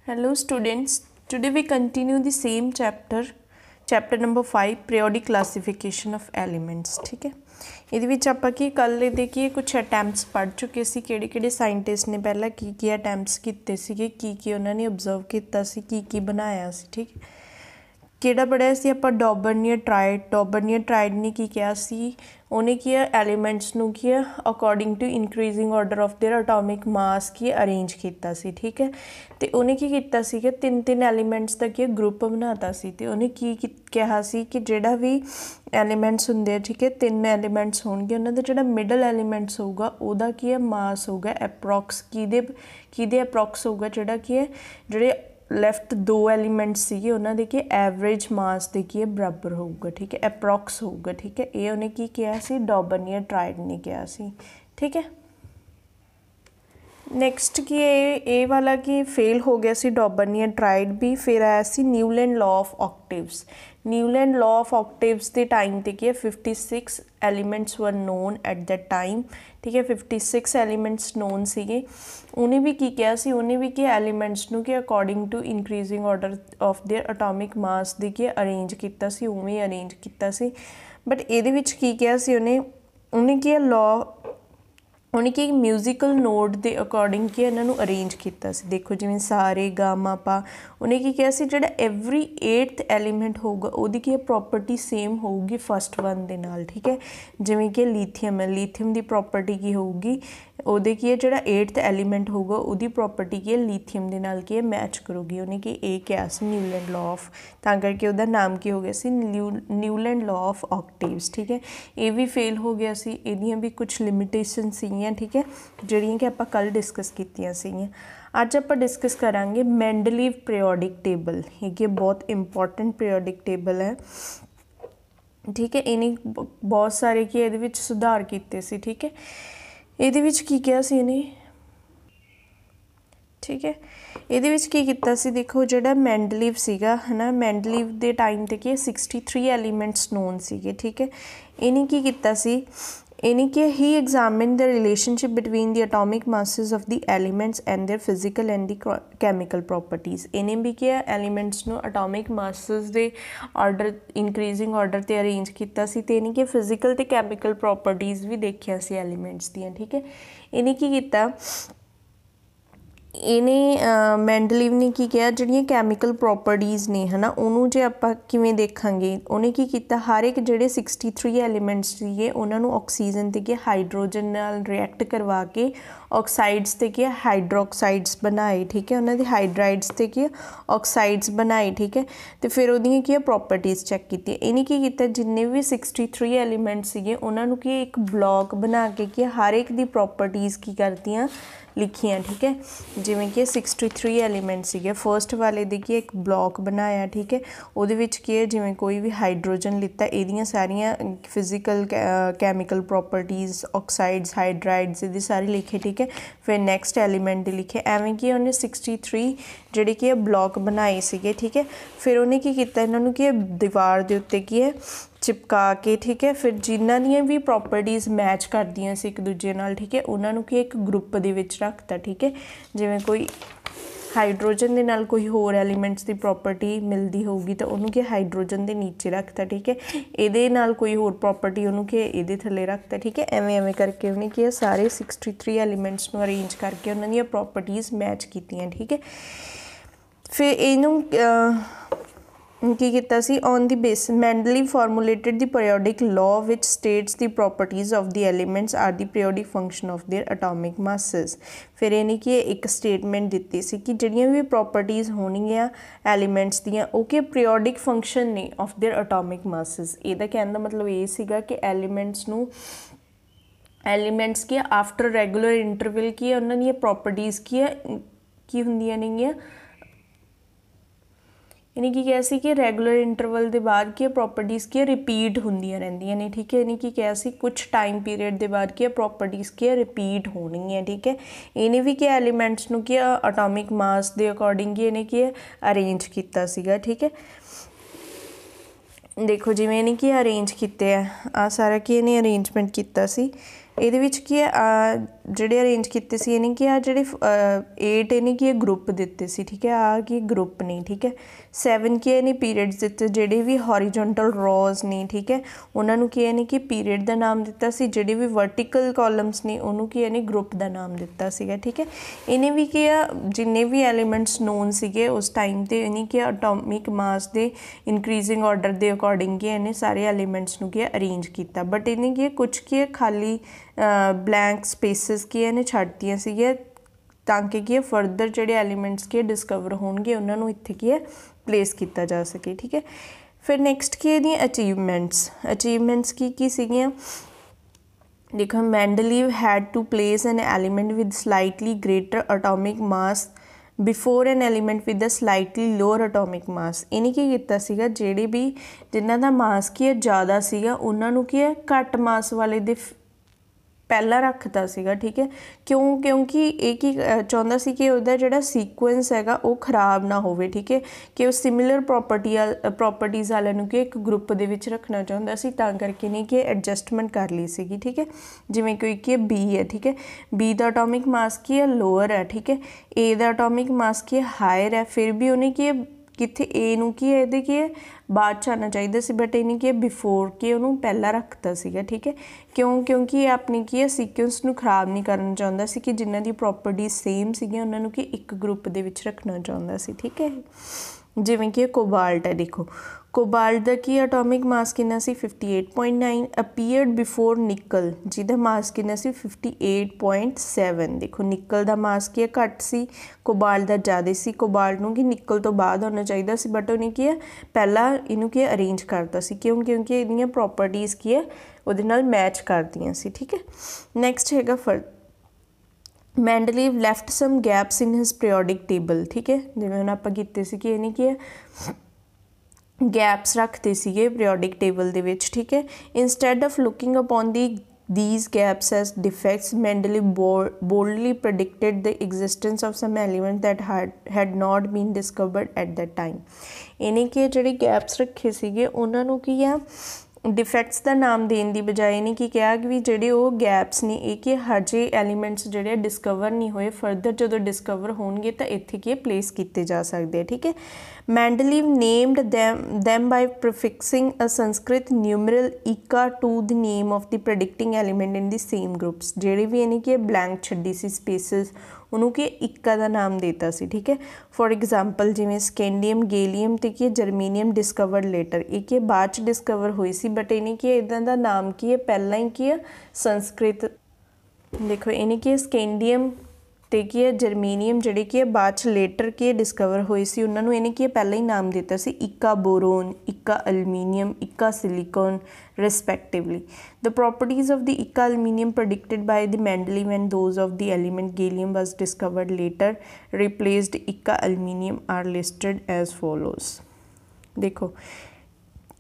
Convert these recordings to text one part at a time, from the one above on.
Hello students, today we continue the same chapter number 5 periodic classification of elements। ठीक है, ਇਹਦੇ ਵਿੱਚ ਆਪਾਂ ਕੀ ਕੱਲ ਇਹਦੇ ਕੀ ਕੁਝ ਅਟੈਂਪਟਸ ਪੜ੍ਹ ਚੁੱਕੇ ਸੀ, ਕਿਹੜੇ ਸਾਇੰਟਿਸਟ ਨੇ ਪਹਿਲਾਂ ਕੀ ਅਟੈਂਪਟਸ ਕੀਤੇ ਸੀਗੇ, ਕੀ ਉਹਨਾਂ ਨੇ ਆਬਜ਼ਰਵ ਕੀਤਾ ਸੀ, ਕੀ ਬਣਾਇਆ ਸੀ। ਠੀਕ ਹੈ, ਕਿਹੜਾ ਪੜ੍ਹਿਆ ਸੀ ਆਪਾਂ ਡੌਬਰਨੀਅਰ ਟਰਾਇਡ ਨੇ ਕੀ ਕਿਹਾ ਸੀ, ਉਹਨੇ ਕੀ ਐਲੀਮੈਂਟਸ ਨੂੰ ਕੀ according to increasing order of their atomic mass ਕੀ ਅਰੇਂਜ ਕੀਤਾ ਸੀ। ਠੀਕ ਹੈ, ਤੇ ਉਹਨੇ ਕੀ ਕੀਤਾ ਸੀ ਕਿ ਤਿੰਨ ਐਲੀਮੈਂਟਸ ਦਾ ਕੀ ਗਰੁੱਪ ਬਣਾਤਾ ਸੀ, ਤੇ ਉਹਨੇ ਕੀ ਕਿਹਾ ਸੀ ਕਿ ਜਿਹੜਾ ਵੀ ਐਲੀਮੈਂਟਸ ਹੁੰਦੇ ਆ, ਠੀਕ ਹੈ, ਤਿੰਨ ਐਲੀਮੈਂਟਸ ਹੋਣਗੇ, ਉਹਨਾਂ ਦਾ ਜਿਹੜਾ ਮਿਡਲ ਐਲੀਮੈਂਟਸ ਹੋਊਗਾ ਉਹਦਾ ਕੀ ਹੈ ਮਾਸ ਹੋਊਗਾ ਅਪਰੋਕਸ ਕਿਹਦੇ ਅਪਰੋਕਸ ਹੋਊਗਾ, ਜਿਹੜਾ ਕੀ ਹੈ ਜਿਹੜੇ ਲੈਫਟ ਦੋ ਐਲੀਮੈਂਟਸ ਸੀਗੇ ਉਹਨਾਂ ਦੇ ਕੀ ਐਵਰੇਜ ਮਾਸ ਦੇ ਕੀ ਬਰਾਬਰ ਹੋਊਗਾ। ਠੀਕ ਹੈ, ਅਪਰੋਕਸ ਹੋਊਗਾ। ਠੀਕ ਹੈ, ਇਹ ਉਹਨੇ ਕੀ ਕਿਹਾ ਸੀ, ਡੌਬਰਨੀਅਰ ਟਰਾਇਡ ਨੇ ਕਿਹਾ ਸੀ। ਠੀਕ ਹੈ, ਨੈਕਸਟ ਕੀ ਇਹ ਵਾਲਾ ਕੀ ਫੇਲ ਹੋ ਗਿਆ ਸੀ ਡੌਬਰਨੀਅਰ ਟਰਾਇਡ ਵੀ, ਫਿਰ ਆਇਆ ਸੀ ਨਿਊਲੈਂਡ ਲਾਅ ਆਫ ਆਕਟੇਵਸ। ਨਿਊਲੈਂਡ ਲਾਅ ਆਫ ਆਕਟੇਵਸ ਦੇ ਟਾਈਮ ਤੇ ਕੀ 56 ਐਲੀਮੈਂਟਸ ਵਰ ਨੋਨ ਐਟ दैट टाइम। ठीक है, 56 ਐਲੀਮੈਂਟਸ ਨੋਨ ਸੀਗੇ। ਉਹਨੇ ਵੀ ਕੀ ਕਿਹਾ ਸੀ, ਉਹਨੇ ਵੀ ਕਿ ਐਲੀਮੈਂਟਸ ਨੂੰ ਕਿ according to increasing order of their atomic mass ਦੇ ਕੀ ਅਰੇਂਜ ਕੀਤਾ ਸੀ, ਉਵੇਂ ਅਰੇਂਜ ਕੀਤਾ ਸੀ। ਬਟ ਇਹਦੇ ਵਿੱਚ ਕੀ ਕਿਹਾ ਸੀ ਉਹਨੇ ਕੀ ਲਾਅ ਉਹਨੇ ਕਿ ਮਿਊਜ਼ੀਕਲ ਨੋਟ ਦੇ ਅਕੋਰਡਿੰਗ ਕਿ ਇਹਨਾਂ ਨੂੰ ਅਰੇਂਜ ਕੀਤਾ ਸੀ। ਦੇਖੋ ਜਿਵੇਂ ਸਾਰੇ ਗਾ ਮਾ ਪਾ, ਉਹਨੇ ਕੀ ਕਿਹਾ ਸੀ ਜਿਹੜਾ ਐਵਰੀ 8th ਐਲੀਮੈਂਟ ਹੋਊਗਾ ਉਹਦੀ ਕੀ ਪ੍ਰੋਪਰਟੀ ਸੇਮ ਹੋਊਗੀ ਫਸਟ ਵਨ ਦੇ ਨਾਲ। ਠੀਕ ਹੈ, ਜਿਵੇਂ ਕਿ ਲੀਥੀਅਮ ਹੈ, ਲੀਥੀਅਮ ਦੀ ਪ੍ਰੋਪਰਟੀ ਕੀ ਹੋਊਗੀ, ਉਹਦੇ ਕੀ ਹੈ ਜਿਹੜਾ 8th ਐਲੀਮੈਂਟ ਹੋਊਗਾ ਉਹਦੀ ਪ੍ਰੋਪਰਟੀ ਕੀ ਹੈ ਲੀਥੀਅਮ ਦੇ ਨਾਲ ਕੀ ਮੈਚ ਕਰੂਗੀ। ਉਹਨੇ ਕਿ ਇਹ ਕਿਹਾ ਸੀ ਨਿਊਲੈਂਡ ਲਾਅ ਆਫ, ਤਾਂ ਕਰਕੇ ਉਹਦਾ ਨਾਮ ਕੀ ਹੋ ਗਿਆ ਸੀ ਨਿਊਲੈਂਡ ਲਾਅ ਆਫ ਆਕਟੇਵਸ। ਠੀਕ ਹੈ, ਇਹ ਵੀ ਫੇਲ ਹੋ ਗਿਆ ਸੀ, ਇਹਦੀਆਂ ਵੀ ਕੁਝ ਲਿਮਿਟੇਸ਼ਨ ਸੀਗੀਆਂ। ਠੀਕ ਹੈ, ਜਿਹੜੀਆਂ ਕਿ ਆਪਾਂ ਕੱਲ੍ਹ ਡਿਸਕਸ ਕੀਤੀਆਂ ਸੀਗੀਆਂ। ਅੱਜ ਆਪਾਂ ਡਿਸਕਸ ਕਰਾਂਗੇ ਮੈਂਡਲੀਵ ਪੀਰੀਓਡਿਕ ਟੇਬਲ। ਇਹ ਬਹੁਤ ਇੰਪੋਰਟੈਂਟ ਪੀਰੀਓਡਿਕ ਟੇਬਲ ਹੈ। ਠੀਕ ਹੈ, ਇਹਨੇ ਬਹੁਤ ਸਾਰੇ ਕੀ ਇਹਦੇ ਵਿੱਚ ਸੁਧਾਰ ਕੀਤੇ ਸੀ। ਠੀਕ ਹੈ, ਇਹਦੇ ਵਿੱਚ ਕੀ ਕਿਹਾ ਸੀ ਇਹਨੇ, ਠੀਕ ਹੈ, ਇਹਦੇ ਵਿੱਚ ਕੀ ਕੀਤਾ ਸੀ, ਦੇਖੋ ਜਿਹੜਾ ਮੈਂਡਲੀਵ ਸੀਗਾ ਹੈ ਨਾ, ਮੈਂਡਲੀਵ ਦੇ ਟਾਈਮ 'ਤੇ ਕੀ 63 ਐਲੀਮੈਂਟਸ ਨੋਨ ਸੀਗੇ। ਠੀਕ ਹੈ, ਇਹਨੇ ਕੀ ਕੀਤਾ ਸੀ, ਇਹਨੇ ਕਿ he examine the relationship between the atomic masses of the elements and their physical and the chemical properties. ਇਹਨੇ ਵੀ ਕੀ ਐਲੀਮੈਂਟਸ ਨੂੰ ਅਟੋਮਿਕ ਮਾਸਿਸ ਦੇ ਆਰਡਰ ਇਨਕਰੀਜ਼ਿੰਗ ਆਰਡਰ 'ਤੇ ਅਰੇਂਜ ਕੀਤਾ ਸੀ, ਅਤੇ ਇਹਨੇ ਕਿ ਫਿਜ਼ੀਕਲ ਅਤੇ ਕੈਮੀਕਲ ਪ੍ਰੋਪਰਟੀਜ਼ ਵੀ ਦੇਖਿਆ ਸੀ ਐਲੀਮੈਂਟਸ ਦੀਆਂ। ਠੀਕ ਹੈ, ਇਹਨੇ ਕੀ ਕੀਤਾ, ਇਹਨੇ ਮੈਂਡਲੀਵ ਨੇ ਕੀ ਕਿਹਾ ਜਿਹੜੀਆਂ ਕੈਮੀਕਲ ਪ੍ਰੋਪਰਟੀਜ਼ ਨੇ ਹੈ ਨਾ, ਉਹਨੂੰ ਜੇ ਆਪਾਂ ਕਿਵੇਂ ਦੇਖਾਂਗੇ, ਉਹਨੇ ਕੀ ਕੀਤਾ ਹਰ ਇੱਕ ਜਿਹੜੇ 63 ਐਲੀਮੈਂਟਸ ਸੀਗੇ ਉਹਨਾਂ ਨੂੰ ਆਕਸੀਜਨ 'ਤੇ ਕੀ ਹਾਈਡਰੋਜਨ ਨਾਲ ਰਿਐਕਟ ਕਰਵਾ ਕੇ ਆਕਸਾਈਡਸ 'ਤੇ ਕੀ ਹਾਈਡਰੋਕਸਾਈਡਸ ਬਣਾਏ। ਠੀਕ ਹੈ, ਉਹਨਾਂ ਦੇ ਹਾਈਡਰਾਈਡਸ 'ਤੇ ਕੀ ਆਕਸਾਈਡਸ ਬਣਾਏ। ਠੀਕ ਹੈ, ਅਤੇ ਫਿਰ ਉਹਦੀਆਂ ਕੀ ਪ੍ਰੋਪਰਟੀਜ਼ ਚੈੱਕ ਕੀਤੀਆਂ। ਇਹਨੇ ਕੀ ਕੀਤਾ ਜਿੰਨੇ ਵੀ 63 ਐਲੀਮੈਂਟਸ ਸੀਗੇ ਉਹਨਾਂ ਨੂੰ ਕੀ ਇੱਕ ਬਲੋਕ ਬਣਾ ਕੇ ਕੀ ਹਰ ਇੱਕ ਦੀ ਪ੍ਰੋਪਰਟੀਜ਼ ਕੀ ਕਰਤੀਆਂ ਲਿਖੀਆਂ। ਠੀਕ ਹੈ, ਜਿਵੇਂ ਕਿ 63 ਐਲੀਮੈਂਟ ਸੀਗੇ, ਫਸਟ ਵਾਲੇ ਦੇ ਕੀ ਇੱਕ ਬਲੋਕ ਬਣਾਇਆ। ਠੀਕ ਹੈ, ਉਹਦੇ ਵਿੱਚ ਕੀ ਹੈ ਜਿਵੇਂ ਕੋਈ ਵੀ ਹਾਈਡਰੋਜਨ ਲਿੱਤਾ, ਇਹਦੀਆਂ ਸਾਰੀਆਂ ਫਿਜ਼ੀਕਲ ਕੈਮੀਕਲ ਪ੍ਰੋਪਰਟੀਜ਼ ਆਕਸਾਈਡਸ ਹਾਈਡਰਾਈਡਸ ਇਹਦੇ ਸਾਰੇ ਲਿਖੇ। ਠੀਕ ਹੈ, ਫਿਰ ਨੈਕਸਟ ਐਲੀਮੈਂਟ ਦੇ ਲਿਖੇ, ਐਵੇਂ ਕਿ ਉਹਨੇ 63 ਜਿਹੜੇ ਕੀ ਬਲੋਕ ਬਣਾਏ ਸੀਗੇ। ਠੀਕ ਹੈ, ਫਿਰ ਉਹਨੇ ਕੀ ਕੀਤਾ ਇਹਨਾਂ ਨੂੰ ਕੀ ਦੀਵਾਰ ਦੇ ਉੱਤੇ ਕੀ ਹੈ ਚਿਪਕਾ ਕੇ। ਠੀਕ ਹੈ, ਫਿਰ ਜਿਨ੍ਹਾਂ ਦੀਆਂ ਵੀ ਪ੍ਰੋਪਰਟੀਜ਼ ਮੈਚ ਕਰਦੀਆਂ ਸੀ ਇੱਕ ਦੂਜੇ ਨਾਲ, ਠੀਕ ਹੈ, ਉਹਨਾਂ ਨੂੰ ਕੀ ਇੱਕ ਗਰੁੱਪ ਦੇ ਵਿੱਚ ਰੱਖਤਾ। ਠੀਕ ਹੈ, ਜਿਵੇਂ ਕੋਈ ਹਾਈਡਰੋਜਨ ਦੇ ਨਾਲ ਕੋਈ ਹੋਰ ਐਲੀਮੈਂਟਸ ਦੀ ਪ੍ਰੋਪਰਟੀ ਮਿਲਦੀ ਹੋਊਗੀ ਤਾਂ ਉਹਨੂੰ ਕੀ ਹਾਈਡਰੋਜਨ ਦੇ ਨੀਚੇ ਰੱਖਤਾ। ਠੀਕ ਹੈ, ਇਹਦੇ ਨਾਲ ਕੋਈ ਹੋਰ ਪ੍ਰੋਪਰਟੀ ਉਹਨੂੰ ਕੀ ਇਹਦੇ ਥੱਲੇ ਰੱਖਤਾ। ਠੀਕ ਹੈ, ਐਵੇਂ ਕਰਕੇ ਉਹਨੇ ਕੀ ਸਾਰੇ 63 ਐਲੀਮੈਂਟਸ ਨੂੰ ਅਰੇਂਜ ਕਰਕੇ ਉਹਨਾਂ ਦੀਆਂ ਪ੍ਰੋਪਰਟੀਜ਼ ਮੈਚ ਕੀਤੀਆਂ। ਠੀਕ ਹੈ, ਫਿਰ ਇਹਨੂੰ ਕੀ ਕੀਤਾ ਸੀ, on the base Mendeleev formulated the periodic law which states the properties of the elements are the periodic function of their atomic masses. ਫਿਰ ਇਹਨੇ ਕਿ ਇੱਕ ਸਟੇਟਮੈਂਟ ਦਿੱਤੀ ਸੀ ਕਿ ਜਿਹੜੀਆਂ ਵੀ ਪ੍ਰੋਪਰਟੀਜ਼ ਹੋਣਗੀਆਂ ਐਲੀਮੈਂਟਸ ਦੀਆਂ ਉਹ ਕਿ ਪੀਰੀਓਡਿਕ ਫੰਕਸ਼ਨ ਨੇ ਆਫ ਦੇਅਰ ਅਟੋਮਿਕ ਮਾਸਿਸ। ਇਹਦਾ ਕਹਿਣ ਦਾ ਮਤਲਬ ਇਹ ਸੀਗਾ ਕਿ ਐਲੀਮੈਂਟਸ ਕੀ ਆਫਟਰ ਰੈਗੂਲਰ ਇੰਟਰਵਲ ਕੀ ਉਹਨਾਂ ਦੀਆਂ ਪ੍ਰੋਪਰਟੀਜ਼ ਕੀ ਹੁੰਦੀਆਂ ਨੇਗੀਆਂ। ਇਹਨੇ ਕੀ ਕਿਹਾ ਸੀ ਕਿ ਰੈਗੂਲਰ ਇੰਟਰਵਲ ਦੇ ਬਾਅਦ ਕੀ ਪ੍ਰੋਪਰਟੀਜ਼ ਕੀ ਰਿਪੀਟ ਹੁੰਦੀਆਂ ਰਹਿੰਦੀਆਂ ਨੇ। ਠੀਕ ਹੈ, ਇਹਨੇ ਕੀ ਕਿਹਾ ਸੀ ਕੁਛ ਟਾਈਮ ਪੀਰੀਅਡ ਦੇ ਬਾਅਦ ਕੀ ਪ੍ਰੋਪਰਟੀਜ਼ ਕੀ ਰਿਪੀਟ ਹੋਣਗੀਆਂ। ਠੀਕ ਹੈ, ਇਹਨੇ ਵੀ ਕੀ ਐਲੀਮੈਂਟਸ ਨੂੰ ਕੀ ਅਟੋਮਿਕ ਮਾਸ ਦੇ ਅਕੋਰਡਿੰਗ ਇਹਨੇ ਕੀ ਅਰੇਂਜ ਕੀਤਾ ਸੀਗਾ। ਠੀਕ ਹੈ, ਦੇਖੋ ਜਿਵੇਂ ਇਹਨੇ ਕੀ ਅਰੇਂਜ ਕੀਤੇ ਆ ਸਾਰਾ ਕੀ ਇਹਨੇ ਅਰੇਂਜਮੈਂਟ ਕੀਤਾ ਸੀ। ਇਹਦੇ ਵਿੱਚ ਕੀ ਹੈ ਜਿਹੜੇ ਅਰੇਂਜ ਕੀਤੇ ਸੀ ਇਹਨੇ ਕਿ ਆ ਜਿਹੜੇ 8 ਇਹਨੇ ਕੀ ਗਰੁੱਪ ਦਿੱਤੇ ਸੀ ਠੀਕ ਹੈ ਆ ਕੀ ਗਰੁੱਪ ਨਹੀਂ ਠੀਕ ਹੈ 7 ਕੀ ਇਹਨੇ ਪੀਰੀਅਡਸ ਦਿੱਤੇ ਜਿਹੜੇ ਵੀ ਹੌਰੀਜ਼ੋਨਟਲ ਰੋਜ਼ ਨੇ ਠੀਕ ਹੈ ਉਹਨਾਂ ਨੂੰ ਕੀ ਇਹਨੇ ਕਿ ਪੀਰੀਅਡ ਦਾ ਨਾਮ ਦਿੱਤਾ ਸੀ ਜਿਹੜੇ ਵੀ ਵਰਟੀਕਲ ਕਾਲਮਸ ਨੇ ਉਹਨੂੰ ਕੀ ਇਹਨੇ ਗਰੁੱਪ ਦਾ ਨਾਮ ਦਿੱਤਾ ਸੀਗਾ ਠੀਕ ਹੈ ਇਹਨੇ ਵੀ ਕੀ ਆ ਜਿੰਨੇ ਵੀ ਐਲੀਮੈਂਟਸ ਨੋਨ ਸੀਗੇ ਉਸ ਟਾਈਮ ਤੇ ਇਹਨੇ ਕੀ ਐਟੋਮਿਕ ਮਾਸ ਦੇ ਇਨਕਰੀਜ਼ਿੰਗ ਆਰਡਰ ਦੇ ਅਕੋਰਡਿੰਗ ਕੀ ਇਹਨੇ ਸਾਰੇ ਐਲੀਮੈਂਟਸ ਨੂੰ ਕੀ ਅਰੇਂਜ ਕੀਤਾ ਬਟ ਇਹਨੇ ਕੀ ਕੁਝ ਕੀ ਖਾਲੀ ਬਲੈਂਕ ਸਪੇਸਿਸ ਕੀ ਇਹਨੇ ਛੱਡਤੀਆਂ ਸੀਗੀਆਂ ਤਾਂ ਕਿ ਫਰਦਰ ਜਿਹੜੇ ਐਲੀਮੈਂਟਸ ਕੀ ਡਿਸਕਵਰ ਹੋਣਗੇ ਉਹਨਾਂ ਨੂੰ ਇੱਥੇ ਕੀ ਹੈ ਪਲੇਸ ਕੀਤਾ ਜਾ ਸਕੇ ਠੀਕ ਹੈ ਫਿਰ ਨੈਕਸਟ ਕੀ ਇਹਦੀਆਂ ਅਚੀਵਮੈਂਟਸ ਕੀ ਸੀਗੀਆਂ ਦੇਖੋ Mendeleev had to place an element with slightly greater atomic mass before an element with a slightly lower atomic mass इन्हें की कीता सीगा जेडे भी जिन्हां दा मास की है ज़्यादा सीगा उन्हां नूं की है घट मास वाले दे पहला रखता सीगा ठीक है क्योंकि एक ही चाहता सी कि उसका जिहड़ा सीक्वेंस हैगा वो खराब ना होवे ठीक है कि वो सिमिलर प्रॉपर्टीज़ वाले नूं कि एक ग्रुप दे विच रखना चाहता सी तां करके नहीं कि एडजस्टमेंट कर ली सीगी ठीक है जिवें कोई कि बी है ठीक है बी दा एटॉमिक मास की है लोअर है ठीक है ए दा एटॉमिक मास की है हायर है फिर भी उन्हें की कित्थे ए नूं की है इहदे की है बाद च आना चाहिए सी बट इन्हें की बिफोर के उन्होंने पहला रखता सीगा ठीक है क्योंकि अपनी की है सीक्वेंस नूं खराब नहीं करना चाहता सी कि जिन्हां दी प्रॉपर्टीज सेम सीगी उन्होंने की एक ग्रुप दे विच रखना चाहता सी ठीक है जिवें कि कोबाल्ट है देखो कोबाल्ट का की एटॉमिक मास कितना सी 58.9 अपीयर्ड बिफोर निकल जिहदा मास कितना सी 58.7 देखो निकल का मास की है घट सी कोबाल्ट का ज़्यादा सी कोबाल्ट नूं कि निकल तो बाद होना चाहिए सी बट उन्हें की है पहला इनू की अरेंज करता सी क्योंकि इहदियां प्रॉपर्टीज़ की है उहदे नाल मैच करदियां सी ठीक है नैक्सट हैगा फर Mendeleev left some gaps in his periodic table ठीक है जिवें हुण आपां कीते सी कि इहने की है गैप्स रखते सीगे पीरियोडिक टेबल दे विच ठीक है instead of looking upon these gaps as defects Mendeleev boldly predicted the existence of some element that had not been discovered at that time इन्हें कि जिहड़े गैप्स रखे सीगे उन्हां नूं की आ डिफेक्ट्स का नाम देने की बजाय ने की कहा कि भी जोड़े वो गैप्स ने ये कि हजे एलीमेंट्स जोड़े डिस्कवर नहीं हुए फरदर जो डिस्कवर होणगे तो इत्थे की प्लेस किए जा सकते हैं ठीक है Mendeleev named them by prefixing a Sanskrit numeral eka to the name of the predicting element in the same groups जेड़े भी इन्हें कि ब्लैंक छड्डी सी स्पेसिस उन्होंने कि इक्का का नाम देता सी ठीक है फॉर एग्जाम्पल जिमें स्कैंडियम गैलियम तो कि जर्मीनियम डिस्कवर्ड लेटर ये बाद च डिस्कवर हुई सी बट इन्हें कि इदां दा नाम की है पहला ही की है संस्कृत देखो इन्हें कि स्कैंडियम तो की है जर्मीनियम जिहड़े कि बाद च लेटर की डिस्कवर हुई सी उन्होंने इन्हें कि पहला ही नाम दिता सी इक्का बोरोन इक्का अलमीनियम इक्का silicon respectively. The properties of the Ika aluminium predicted by the Mendeleev and those of the element gallium was discovered later replaced Ika aluminium are listed as follows. देखो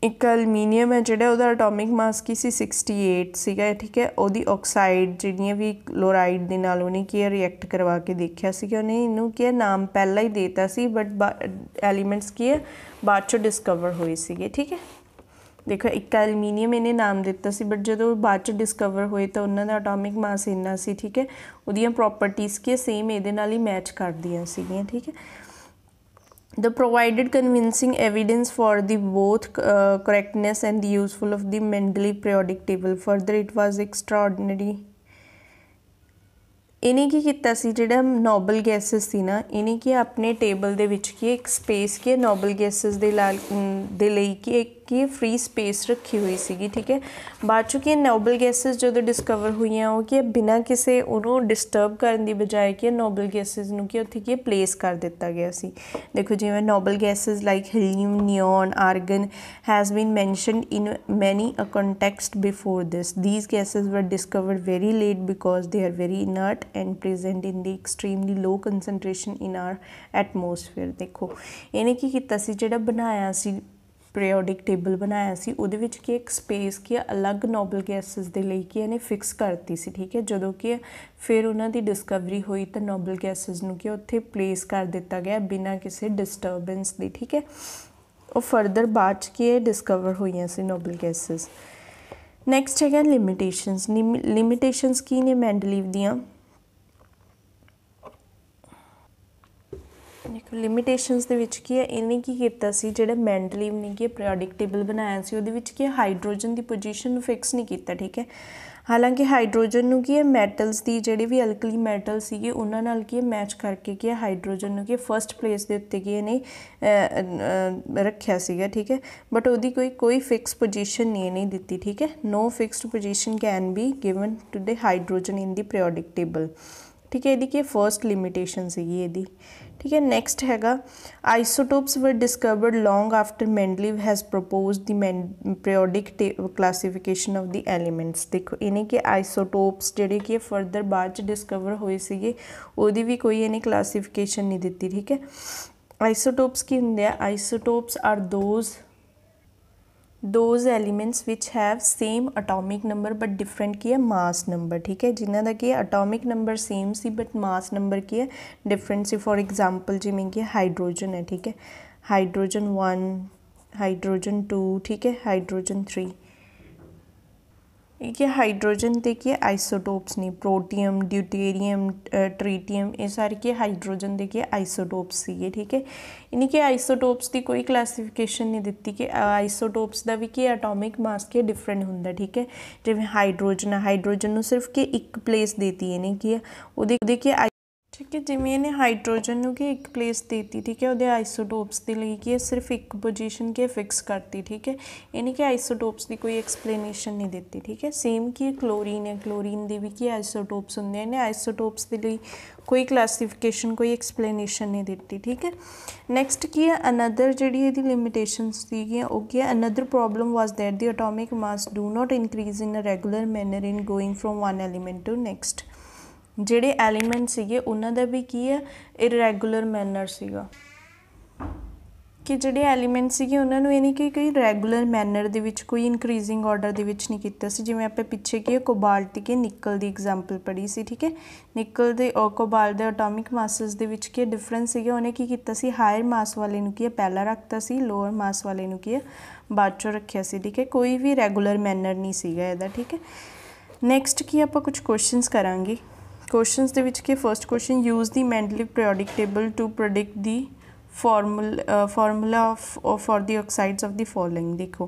Ika aluminium है जिहड़ा उहदा atomic mass की सी 68 सीगा ठीक है उहदी oxide जिहड़ियां भी chloride दे नाल उहने की रिएक्ट करवा के देखिया सी कि उहने इनू की नाम पहला ही देता सी बट एलीमेंट्स की है बाद चों डिस्कवर हुए सीगे ठीक है देखो एक एलमीनीयम इन्हें नाम दिता सी बट जो बाद च डिस्कवर हुए तो उन्होंने एटॉमिक मास इन्ना सी ठीक है उहदियां प्रॉपर्टीज़ की सेम ये नाल ही मैच कर दियां सीगियां ठीक है the provided convincing evidence for the both correctness and the useful of the Mendeleev periodic table further it was extraordinary इन्हें की किया सी जिहड़ा नोबल गैसेस सी ना इन्हें की अपने टेबल दे विच की एक स्पेस की नोबल गैसेस दे लई की एक की फ्री स्पेस रखी हुई सी ठीक है बाद चों की नोबल गैसेस जो डिस्कवर हुई वो कि बिना किसी उन्होंने डिस्टर्ब करने की बजाय कि नोबल गैसेस नूं कि उत्थे की प्लेस कर दिता गया सी देखो जिवें noble gases like helium neon argon has been mentioned in many a context before this these gases were discovered very late because they are very inert and present in the extremely low concentration in our atmosphere देखो इन्हें की किया सी जिहड़ा बनाया सी periodic table बनाया सी उहदे विच कि एक स्पेस की अलग नोबल गैसेस दे लई कि इन्हें फिक्स करती सी ठीक है जदों कि फिर उन्हां दी डिस्कवरी हुई तो नोबल गैसेस नूं कि उत्थे प्लेस कर दिता गया बिना किसी डिस्टर्बेंस दी ठीक है और फरदर बाद च कि डिस्कवर हुई सी नोबल गैसेस ਨੈਕਸਟ ਹੈਗਾ ਲਿਮਿਟੇਸ਼ਨਸ। ਲਿਮਿਟੇਸ਼ਨਸ ਕੀ ਨੇ ਮੈਂਡਲੀਵ ਦੀਆਂ? ਦੇਖੋ ਲਿਮਿਟੇਸ਼ਨਸ ਦੇ ਵਿੱਚ ਕੀ ਹੈ, ਇਹਨੇ ਕੀ ਕੀਤਾ ਸੀ, ਜਿਹੜਾ ਮੈਂਡਲੀਵ ਨੇ ਕੀ ਪੀਰੀਓਡਿਕ ਟੇਬਲ ਬਣਾਇਆ ਸੀ ਉਹਦੇ ਵਿੱਚ ਕੀ ਹਾਈਡਰੋਜਨ ਦੀ ਪੋਜੀਸ਼ਨ ਨੂੰ ਫਿਕਸ ਨਹੀਂ ਕੀਤਾ, ਠੀਕ ਹੈ। ਹਾਲਾਂਕਿ ਹਾਈਡਰੋਜਨ ਨੂੰ ਕੀ ਹੈ ਮੈਟਲਸ ਦੀ ਜਿਹੜੇ ਵੀ ਅਲਕਲੀ ਮੈਟਲ ਸੀਗੇ ਉਹਨਾਂ ਨਾਲ ਕੀ ਮੈਚ ਕਰਕੇ ਕੀ ਹਾਈਡਰੋਜਨ ਨੂੰ ਕੀ ਫਸਟ ਪਲੇਸ ਦੇ ਉੱਤੇ ਕੀ ਇਹਨੇ ਰੱਖਿਆ ਸੀਗਾ, ਠੀਕ ਹੈ। ਬਟ ਉਹਦੀ ਕੋਈ ਫਿਕਸ ਪੋਜੀਸ਼ਨ ਨਹੀਂ ਦਿੱਤੀ, ਠੀਕ ਹੈ। No fixed position can be given to the hydrogen in the periodic table, ਠੀਕ ਹੈ। ਇਹਦੀ ਕੀ ਫਸਟ ਲਿਮਿਟੇਸ਼ਨ ਸੀਗੀ ਇਹਦੀ, ठीक है। नैक्सट हैगा isotopes were discovered long after Mendeleev has propose the periodic classification of the elements. देखो इन्हें कि आइसोटोप्स ਜਿਹੜੇ ਕਿ ਫਰਦਰ ਬਾਅਦ ਚ ਡਿਸਕਵਰ ਹੋਏ ਸੀਗੇ ਉਹਦੀ ਵੀ ਕੋਈ ਇਹਨੇ ਕਲਾਸੀਫਿਕੇਸ਼ਨ ਨਹੀਂ ਦਿੱਤੀ, ਠੀਕ ਹੈ। ਆਈਸੋਟੋਪਸ ਕੀ ਹੁੰਦੇ ਆ? ਆਈਸੋਟੋਪਸ R those elements which have same atomic number but different की है mass number, ठीक है। जिन्हों का की atomic number same C but mass number की है different सी। फॉर एग्जाम्पल जिमें कि हाइड्रोजन है, ठीक है, हाइड्रोजन 1, हाइड्रोजन 2, ठीक है, हाइड्रोजन 3, ये हाइड्रोजन ते की आइसोटोप्स ने प्रोटियम, ड्यूटेरियम, ट्रीटियम, ये सारे के हाइड्रोजन के आइसोटोप्स सीगे, ठीक है। इन्हीं के आइसोटोप्स की कोई क्लासीफिकेशन नहीं दी कि आइसोटोप्स का भी कि एटॉमिक मास के डिफरेंट होंगे, ठीक है। जिवें हाइड्रोजन है, हाइड्रोजन को सिर्फ कि एक प्लेस देती है नहीं कि वो के ठीक है। जिमें इन्हें हाइड्रोजन को एक प्लेस देती, ठीक है, वो आइसोटोप्स के लिए कि सिर्फ एक पोजीशन के फिक्स करती, ठीक है। इन्हें कि आइसोटोप्स की कोई एक्सप्लेनेशन नहीं देती, ठीक है। सेम कि क्लोरीन है, क्लोरीन के भी कि आइसोटोप्स होंगे, इन्हें आइसोटोप्स के लिए कोई क्लासीफिकेशन कोई एक्सप्लेनेशन नहीं देती, ठीक है। नैक्सट की है अनदर जी लिमिटेशनस थी okay. Another problem was that the atomic mass do not increase in a regular manner in going from one element to next. ਜਿਹੜੇ ਐਲੀਮੈਂਟ ਸੀਗੇ ਉਹਨਾਂ ਦਾ ਵੀ ਕੀ ਹੈ ਇਰੈਗੂਲਰ ਮੈਨਰ ਸੀਗਾ ਕਿ ਜਿਹੜੇ ਐਲੀਮੈਂਟ ਸੀਗੇ ਉਹਨਾਂ ਨੂੰ ਇਹ ਨਹੀਂ ਕਿ ਕੋਈ ਰੈਗੂਲਰ ਮੈਨਰ ਦੇ ਵਿੱਚ ਕੋਈ ਇਨਕਰੀਜ਼ਿੰਗ ਆਰਡਰ ਦੇ ਵਿੱਚ ਨਹੀਂ ਕੀਤਾ ਸੀ। ਜਿਵੇਂ ਆਪਾਂ ਪਿੱਛੇ ਕੀ ਕੋਬਾਲਟ ਕੇ ਨਿਕਲ ਦੀ ਐਗਜ਼ਾਮਪਲ ਪੜ੍ਹੀ ਸੀ, ਠੀਕ ਹੈ। ਨਿਕਲ ਦੇ ਕੋਬਾਲਟ ਦੇ ਐਟੋਮਿਕ ਮਾਸਸ ਦੇ ਵਿੱਚ ਕੀ ਡਿਫਰੈਂਸ ਸੀਗਾ, ਉਹਨੇ ਕੀ ਕੀਤਾ ਸੀ ਹਾਇਰ ਮਾਸ ਵਾਲੇ ਨੂੰ ਕੀ ਪਹਿਲਾਂ ਰੱਖਤਾ ਸੀ, ਲੋਅਰ ਮਾਸ ਵਾਲੇ ਨੂੰ ਕੀ ਬਾਅਦ ਚੋਂ ਰੱਖਿਆ ਸੀ, ਠੀਕ ਹੈ। ਕੋਈ ਵੀ ਰੈਗੂਲਰ ਮੈਨਰ ਨਹੀਂ ਸੀਗਾ ਇਹਦਾ, ਠੀਕ ਹੈ। ਨੈਕਸਟ ਕੀ ਆਪਾਂ ਕੁਝ ਕੁਐਸਚਨਸ ਕਰਾਂਗੇ। क्वेश्चंस दे विच के first question use the Mendeleev periodic table to predict the formula for the oxides of the following. देखो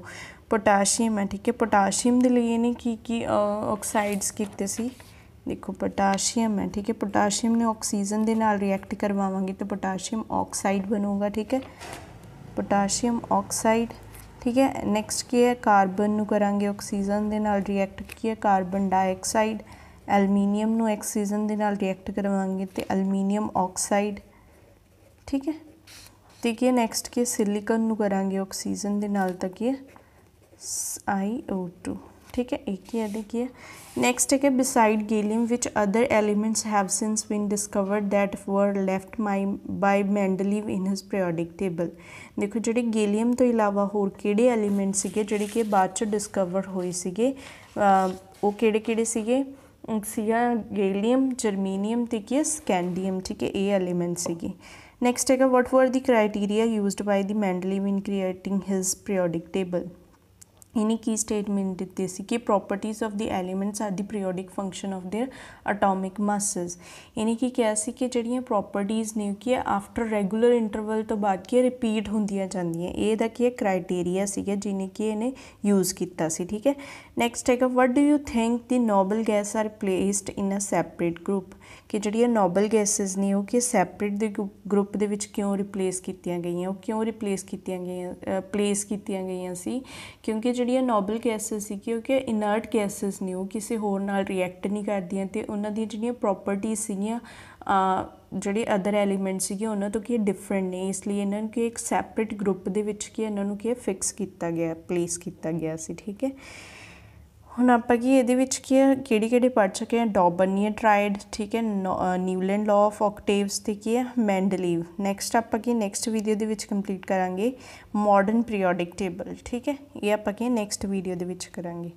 पोटाशियम है, ठीक है, पोटाशियम के लिए इन्हें की ऑक्साइड्स कीते सी। देखो पोटाशियम है, ठीक है, पोटाशियम ने ऑक्सीजन के नाल रिएक्ट करवावांगे तो पोटाशियम ऑक्साइड बनूगा, ठीक है, पोटाशियम ऑक्साइड, ठीक है। नैक्सट की है कार्बन नूं करांगे ऑक्सीजन के नाल रिएक्ट की है कार्बन डाइऑक्साइड। एलमीनीयम नूं ऑक्सीजन के नाल रिएक्ट करवाएंगे तो एलमीनीयम ऑक्साइड, ठीक है। तो कि नैक्सट के सिलिकन नूं करांगे ऑक्सीजन के नाल तो कि SiO2, ठीक है। एक ही है नैक्सट है beside gallium which other elements have since been discovered that were left by Mendeleev in his periodic table. देखो जिहड़े गैलियम तो इलावा होर किहड़े एलीमेंट सीगे जिहड़े कि बाद च डिस्कवर होए सीगे, वो किहड़े सीगे सीगा गैलियम, जर्मीनियम ते की स्कैंडियम, ठीक है, ये एलीमेंट सीगी। नैक्सट है what were the criteria used by the Mendeleev in creating his periodic table. इन्हें की स्टेटमेंट दिते सी कि properties of the elements are the periodic function of their atomic masses. इन्हें की कहा सी कि जिहड़ियां प्रॉपर्टीज़ ने कि आफ्टर रैगूलर इंटरवल तो बाद की रिपीट होंदियां जांदियां, इहदा की क्राइटेरिया सीगा जिन्हें कि इन्हें यूज़ किया सी, ठीक है। नैक्सट है what do you think the noble gas are placed in a separate group. कि जिहड़ियां नोबल गैसिज ने वो कि सैपरेट दे ग्रुप दे विच क्यों रिप्लेस कीतियां गईयां, क्यों रिप्लेस कीतियां गईयां प्लेस कीतियां गईयां सी, क्योंकि जिहड़ियां नोबल गैसिज सी कि इनर्ट गैसिज ने वो किसी होर नाल रिएक्ट नहीं करदियां ते उन्हां दी जिहड़ियां प्रॉपर्टीज़ सीगियां ਜਿਹੜੇ अदर एलीमेंट सीगे उन्हां तो कि डिफरेंट ने, इसलिए इन्हां नूं कि एक सैपरेट ग्रुप दे विच कि इन्हां नूं कि फिक्स किया गया, प्लेस किया गया सी, ठीक है। हुण आपां कि इहदे विच किहड़े पढ़ चुके हैं, डॉबर्नियर ट्राइड, ठीक है, न्यूलैंड लॉ ऑफ ऑक्टेव्स ते की है मेंडलीव। नैक्सट आपां कि next video they which complete करांगे मॉडर्न पीरियोडिक टेबल, ठीक है, ये आपां कि नैक्सट वीडियो दे विच करांगे।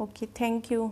Okay, thank you.